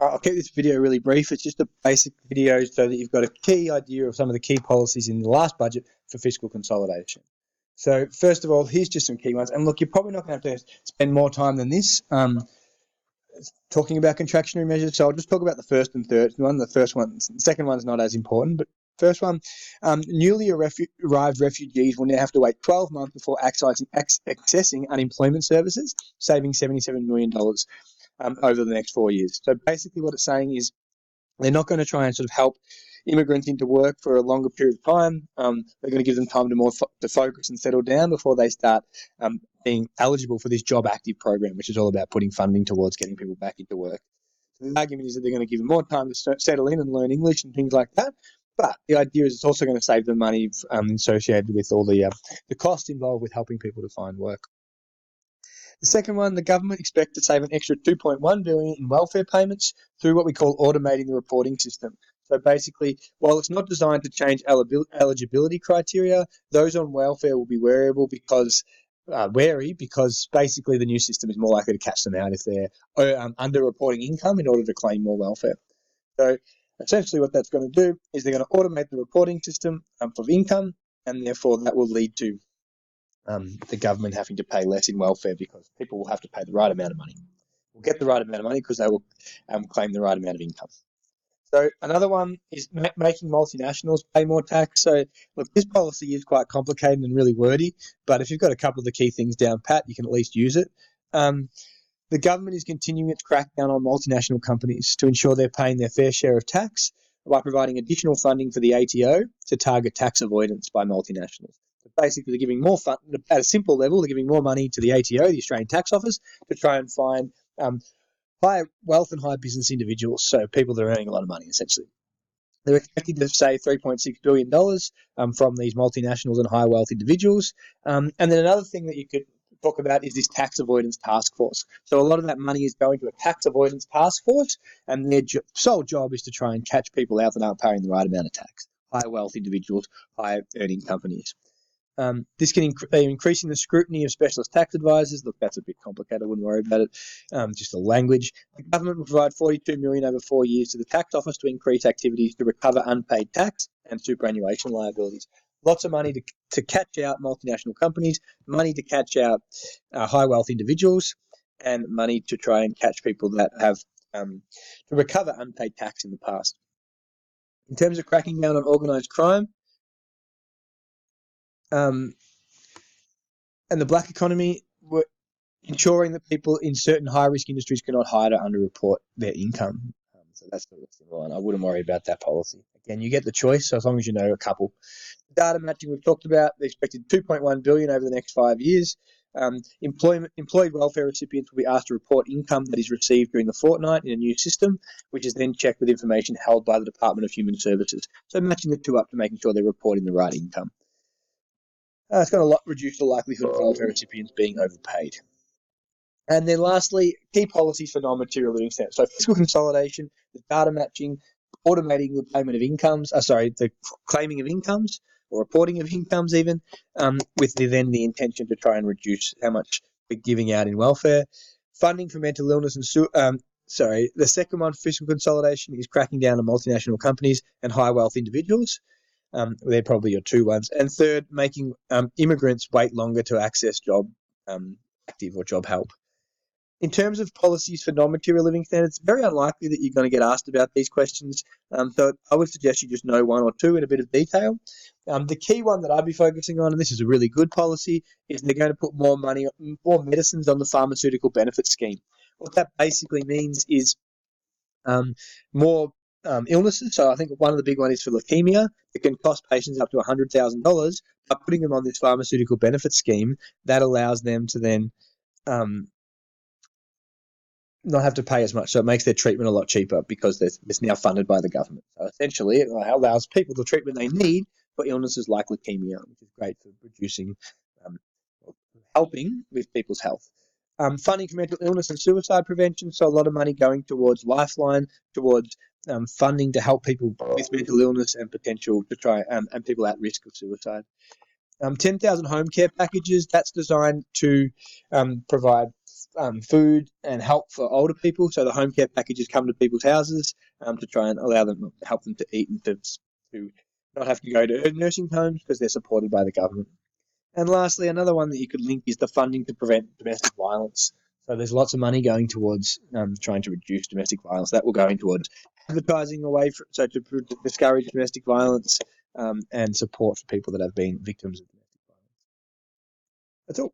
I'll keep this video really brief. It's just a basic video so that you've got a key idea of some of the key policies in the last budget for fiscal consolidation. So first of all, here's just some key ones. And look, you're probably not going to have to spend more time than this talking about contractionary measures. So I'll just talk about the first and third one. The second one's not as important, but first one, newly arrived refugees will now have to wait 12 months before accessing unemployment services, saving $77 million over the next 4 years. So basically what it's saying is they're not going to try and sort of help immigrants into work for a longer period of time. They're going to give them time to focus and settle down before they start being eligible for this Job Active program, which is all about putting funding towards getting people back into work. So the argument is that they're going to give them more time to settle in and learn English and things like that. But the idea is it's also going to save them money associated with all the costs involved with helping people to find work. The second one, the government expects to save an extra $2.1 billion in welfare payments through what we call automating the reporting system. So basically, while it's not designed to change eligibility criteria, those on welfare will be wary because basically the new system is more likely to catch them out if they're under-reporting income in order to claim more welfare. So essentially what that's going to do is they're going to automate the reporting system for income, and therefore that will lead to the government having to pay less in welfare because people will have to pay the right amount of money. Will get the right amount of money because they will claim the right amount of income. So another one is making multinationals pay more tax. So look, this policy is quite complicated and really wordy, but if you've got a couple of the key things down pat, you can at least use it. The government is continuing its crackdown on multinational companies to ensure they're paying their fair share of tax by providing additional funding for the ATO to target tax avoidance by multinationals. So basically, they're giving more fund at a simple level. They're giving more money to the ATO, the Australian Tax Office, to try and find high wealth and high business individuals, so people that are earning a lot of money, essentially. They're expecting to save $3.6 billion from these multinationals and high wealth individuals. And then another thing that you could talk about is this tax avoidance task force. So a lot of that money is going to a tax avoidance task force, and their sole job is to try and catch people out that aren't paying the right amount of tax. High wealth individuals, high earning companies. This can increasing the scrutiny of specialist tax advisors. Look, that's a bit complicated. I wouldn't worry about it. Just the language. The government will provide $42 million over 4 years to the tax office to increase activities to recover unpaid tax and superannuation liabilities. Lots of money to catch out multinational companies, money to catch out high wealth individuals, and money to try and catch people that have to recover unpaid tax in the past. In terms of cracking down on organised crime, and the black economy, were ensuring that people in certain high-risk industries cannot hide or underreport their income. So that's the one. I wouldn't worry about that policy. Again, you get the choice, so as long as you know a couple. Data matching we've talked about, they expected $2.1 billion over the next 5 years. Employed welfare recipients will be asked to report income that is received during the fortnight in a new system, which is then checked with information held by the Department of Human Services. So matching the two up to making sure they're reporting the right income. It's going to reduce the likelihood of welfare recipients being overpaid. And then lastly, key policies for non-material living standards. So fiscal consolidation, the data matching, automating the payment of incomes, the claiming of incomes or reporting of incomes even, with the intention to try and reduce how much we're giving out in welfare. Funding for mental illness and the second one, fiscal consolidation, is cracking down on multinational companies and high wealth individuals. They're probably your two ones. And third, making immigrants wait longer to access Job Active or Job Help. In terms of policies for non-material living standards, it's very unlikely that you're going to get asked about these questions. So I would suggest you just know one or two in a bit of detail. The key one that I'd be focusing on, and this is a really good policy, is they're going to put more medicines on the pharmaceutical benefit scheme. What that basically means is more illnesses. So I think one of the big ones is for leukemia. It can cost patients up to $100,000. By putting them on this pharmaceutical benefit scheme, that allows them to then not have to pay as much. So it makes their treatment a lot cheaper because it's now funded by the government. So essentially, it allows people the treatment they need for illnesses like leukemia, which is great for reducing, helping with people's health. Funding for mental illness and suicide prevention. So a lot of money going towards Lifeline, towards funding to help people with mental illness and potential to try and people at risk of suicide. 10,000 home care packages. That's designed to provide food and help for older people. So the home care packages come to people's houses to try and allow them, help them to eat and to not have to go to nursing homes because they're supported by the government. And lastly, another one that you could link is the funding to prevent domestic violence. So there's lots of money going towards trying to reduce domestic violence. That will go in towards advertising so to discourage domestic violence and support for people that have been victims of domestic violence. That's all.